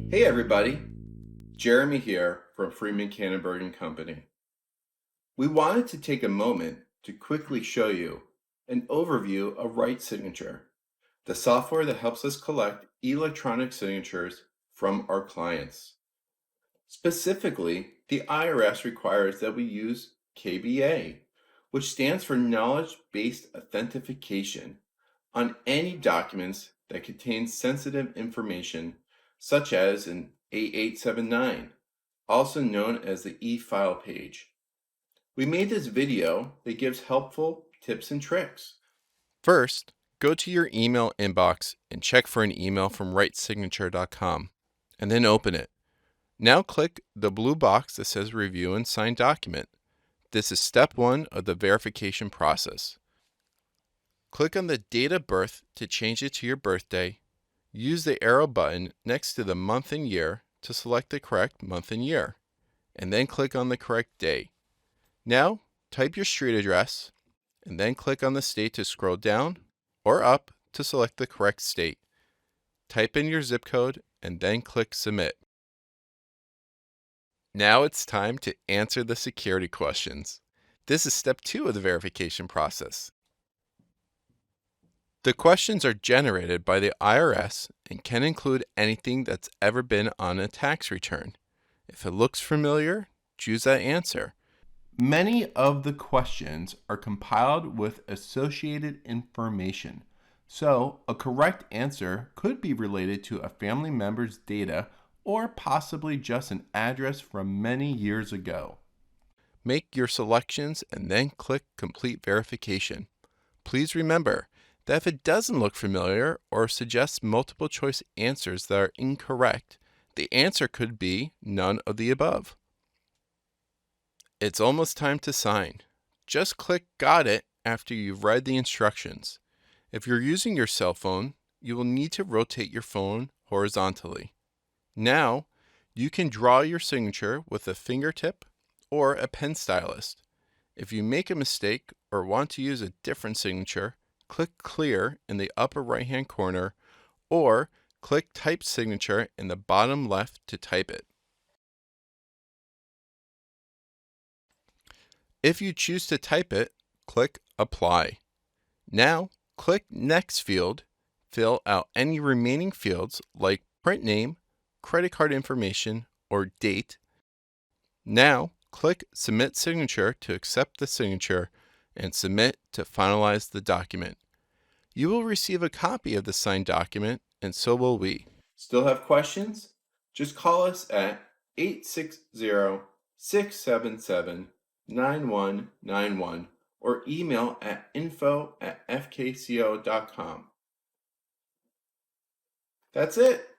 Hey everybody, Jeremy here from Freeman Cannonberg and Company. We wanted to take a moment to quickly show you an overview of RightSignature, the software that helps us collect electronic signatures from our clients. Specifically, the IRS requires that we use KBA, which stands for Knowledge-Based Authentication, on any documents that contain sensitive information, such as an A879, also known as the e-file page. We made this video that gives helpful tips and tricks. First, go to your email inbox and check for an email from RightSignature.com, and then open it. Now click the blue box that says Review and Sign Document. This is step 1 of the verification process. Click on the date of birth to change it to your birthday. Use the arrow button next to the month and year to select the correct month and year, and then click on the correct day. Now, type your street address, and then click on the state to scroll down or up to select the correct state. Type in your zip code, and then click Submit. Now it's time to answer the security questions. This is step 2 of the verification process. The questions are generated by the IRS and can include anything that's ever been on a tax return. If it looks familiar, choose that answer. Many of the questions are compiled with associated information, so a correct answer could be related to a family member's data or possibly just an address from many years ago. Make your selections and then click Complete Verification. Please remember that if it doesn't look familiar or suggests multiple choice answers that are incorrect, the answer could be none of the above. It's almost time to sign. Just click Got It after you've read the instructions. If you're using your cell phone, you will need to rotate your phone horizontally. Now, you can draw your signature with a fingertip or a pen stylus. If you make a mistake or want to use a different signature, click Clear in the upper right-hand corner or click Type Signature in the bottom left to type it. If you choose to type it, click Apply. Now, click Next field, fill out any remaining fields like print name, credit card information, or date. Now, click Submit Signature to accept the signature and Submit to finalize the document. You will receive a copy of the signed document, and so will we. Still have questions? Just call us at 860-677-9191 or email at info@fkco.com. That's it.